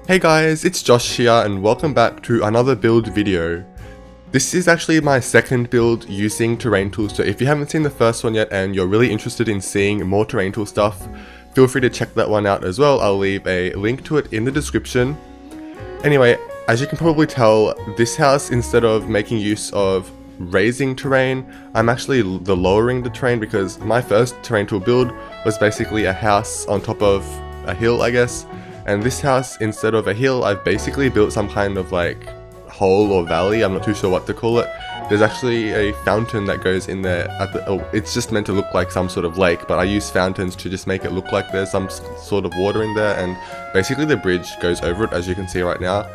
Hey guys, it's Josh here and welcome back to another build video. This is actually my second build using terrain tools, so if you haven't seen the first one yet and you're really interested in seeing more terrain tool stuff, feel free to check that one out as well. I'll leave a link to it in the description. Anyway, as you can probably tell, this house, instead of making use of raising terrain, I'm actually lowering the terrain because my first terrain tool build was basically a house on top of a hill, I guess. And this house, instead of a hill, I've basically built some kind of like hole or valley. I'm not too sure what to call it. There's actually a fountain that goes in there at the, it's just meant to look like some sort of lake, but I use fountains to just make it look like there's some sort of water in there, and basically the bridge goes over it, as you can see right now.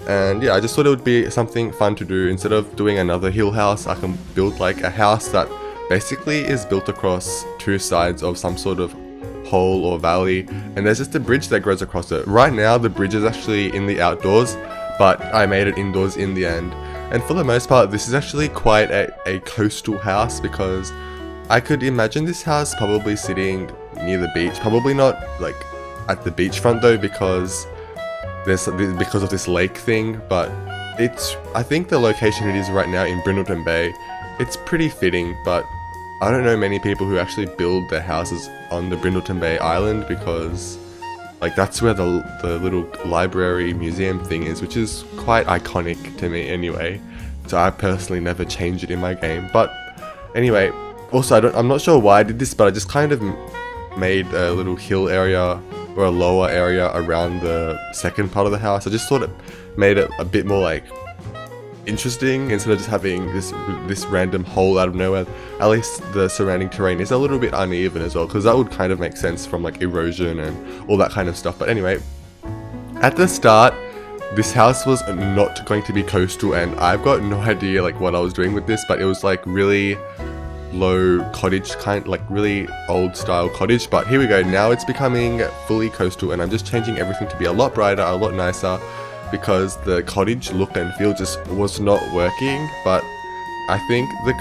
And yeah, I just thought it would be something fun to do. Instead of doing another hill house, I can build like a house that basically is built across two sides of some sort of hole or valley, and there's just a bridge that goes across it. Right now the bridge is actually in the outdoors, but I made it indoors in the end. And for the most part, this is actually quite a coastal house, because I could imagine this house probably sitting near the beach. Probably not like at the beachfront though, because of this lake thing, but I think the location it is right now in Brindleton Bay, it's pretty fitting. But I don't know many people who actually build their houses on the Brindleton Bay Island, because like that's where the little library museum thing is, which is quite iconic to me anyway. So I personally never changed it in my game. But anyway, also I'm not sure why I did this, but I just kind of made a little hill area or a lower area around the second part of the house. I just thought it made it a bit more like interesting, instead of just having this random hole out of nowhere. At least the surrounding terrain is a little bit uneven as well, because that would kind of make sense from like erosion and all that kind of stuff. But anyway, at the start this house was not going to be coastal, and I've got no idea like what I was doing with this, but it was like really low cottage, kind like really old style cottage. But here we go, now it's becoming fully coastal, and I'm just changing everything to be a lot brighter, a lot nicer, because the cottage look and feel just was not working. But I think the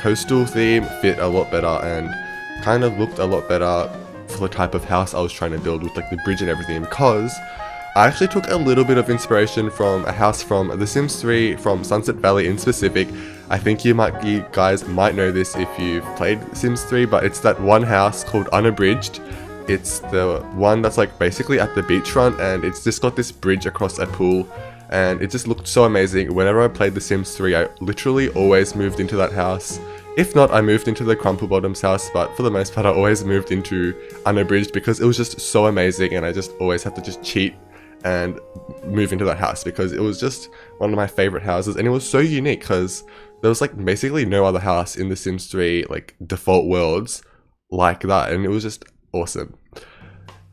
coastal theme fit a lot better and kind of looked a lot better for the type of house I was trying to build, with like the bridge and everything, because I actually took a little bit of inspiration from a house from The Sims 3, from Sunset Valley in specific. I think you guys might know this if you've played Sims 3, but it's that one house called Unabridged. It's the one that's like basically at the beachfront, and it's just got this bridge across a pool, and it just looked so amazing. Whenever I played The Sims 3, I literally always moved into that house. If not, I moved into the Crumple Bottoms house, but for the most part I always moved into Unabridged, because it was just so amazing, and I just always had to just cheat and move into that house, because it was just one of my favorite houses, and it was so unique because there was like basically no other house in The Sims 3 like default worlds like that, and it was just awesome.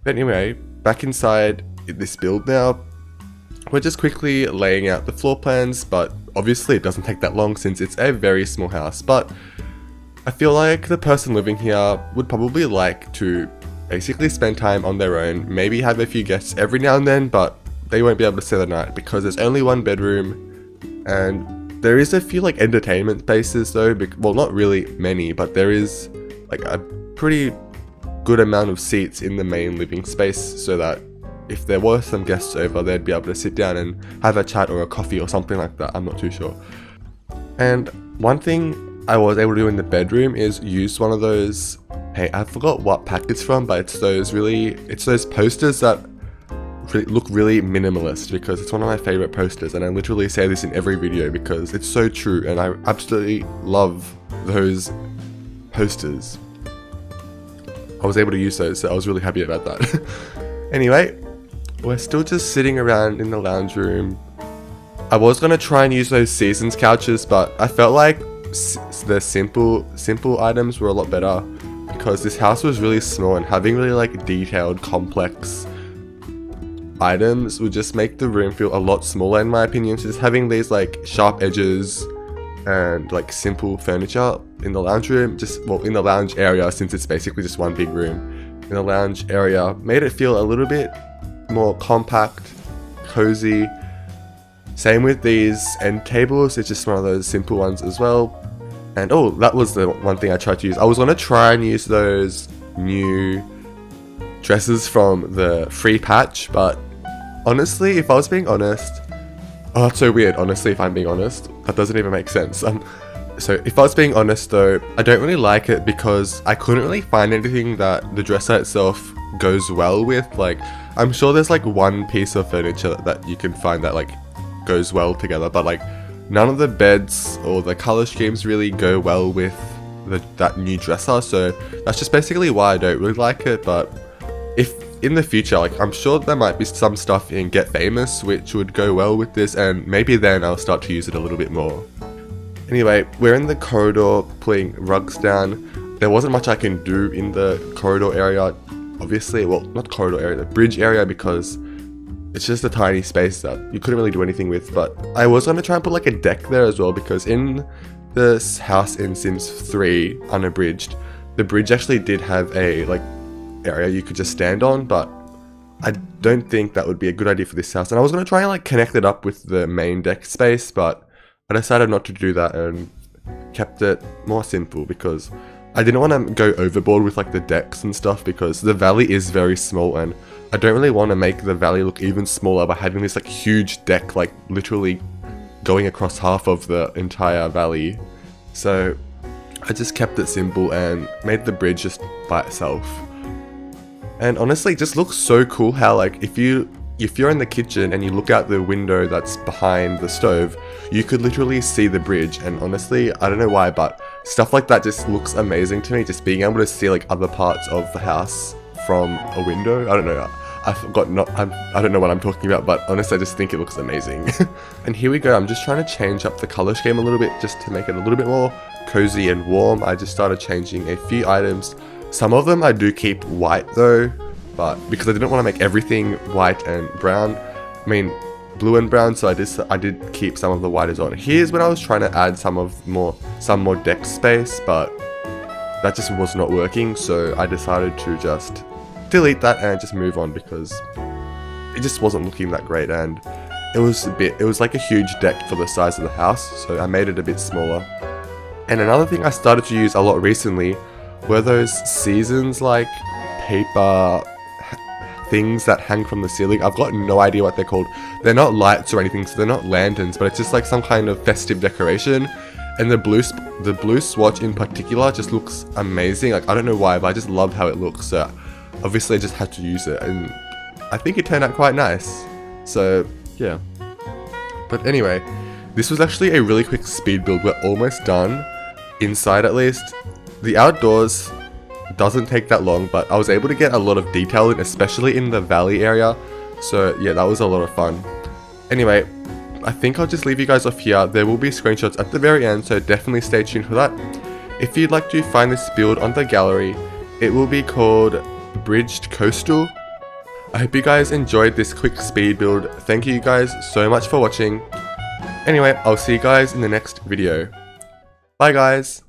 But anyway, back inside this build now, we're just quickly laying out the floor plans, but obviously it doesn't take that long since it's a very small house. But I feel like the person living here would probably like to basically spend time on their own, maybe have a few guests every now and then, but they won't be able to stay the night because there's only one bedroom, and there is a few like entertainment spaces though, well not really many, but there is like a pretty good amount of seats in the main living space, so that if there were some guests over, they'd be able to sit down and have a chat or a coffee or something like that. I'm not too sure. And one thing I was able to do in the bedroom is use one of those, hey, I forgot what pack it's from, but it's those posters that look really minimalist, because it's one of my favorite posters, and I literally say this in every video because it's so true, and I absolutely love those posters. I was able to use those, so I was really happy about that. Anyway, we're still just sitting around in the lounge room. I was gonna try and use those seasons couches, but I felt like the simple items were a lot better, because this house was really small, and having really like detailed, complex items would just make the room feel a lot smaller in my opinion. So just having these like sharp edges and like simple furniture in the lounge room, in the lounge area, since it's basically just one big room, in the lounge area made it feel a little bit more compact, cozy. Same with these end tables, it's just one of those simple ones as well. And oh, that was the one thing I tried to use. I was going to try and use those new dresses from the free patch, but honestly, if I was being honest, oh, that's so weird. Honestly, if I'm being honest, that doesn't even make sense. So if I was being honest though, I don't really like it because I couldn't really find anything that the dresser itself goes well with. Like, I'm sure there's like one piece of furniture that you can find that like goes well together, but like none of the beds or the color schemes really go well with that new dresser. So that's just basically why I don't really like it. But if in the future, like, I'm sure there might be some stuff in Get Famous which would go well with this, and maybe then I'll start to use it a little bit more. Anyway, we're in the corridor putting rugs down. There wasn't much I can do in the corridor area, obviously. Well, not corridor area, the bridge area, because it's just a tiny space that you couldn't really do anything with. But I was going to try and put like a deck there as well, because in this house in Sims 3 Unabridged, the bridge actually did have a like area you could just stand on, but I don't think that would be a good idea for this house. And I was going to try and like connect it up with the main deck space, but I decided not to do that and kept it more simple because I didn't want to go overboard with like the decks and stuff, because the valley is very small and I don't really want to make the valley look even smaller by having this like huge deck like literally going across half of the entire valley. So I just kept it simple and made the bridge just by itself. And honestly, it just looks so cool how like if you're in the kitchen and you look out the window that's behind the stove, you could literally see the bridge. And honestly, I don't know why, but stuff like that just looks amazing to me. Just being able to see like other parts of the house from a window. I don't know. I don't know what I'm talking about, but honestly, I just think it looks amazing. And here we go. I'm just trying to change up the color scheme a little bit just to make it a little bit more cozy and warm. I just started changing a few items. Some of them I do keep white though, but because I didn't want to make everything white and brown, I mean blue and brown, so I did keep some of the white as on. Here's when I was trying to add some more deck space, but that just was not working, so I decided to just delete that and just move on because it just wasn't looking that great, and it was like a huge deck for the size of the house, so I made it a bit smaller. And another thing I started to use a lot recently were those seasons like paper things that hang from the ceiling. I've got no idea what they're called. They're not lights or anything, so they're not lanterns, but it's just like some kind of festive decoration. And the blue swatch in particular just looks amazing. Like, I don't know why, but I just loved how it looks. So obviously I just had to use it, and I think it turned out quite nice. So yeah. But anyway, this was actually a really quick speed build. We're almost done, inside at least. The outdoors doesn't take that long, but I was able to get a lot of detail in, especially in the valley area. So yeah, that was a lot of fun. Anyway, I think I'll just leave you guys off here. There will be screenshots at the very end, so definitely stay tuned for that. If you'd like to find this build on the gallery, it will be called Bridged Coastal. I hope you guys enjoyed this quick speed build. Thank you guys so much for watching. Anyway, I'll see you guys in the next video. Bye guys!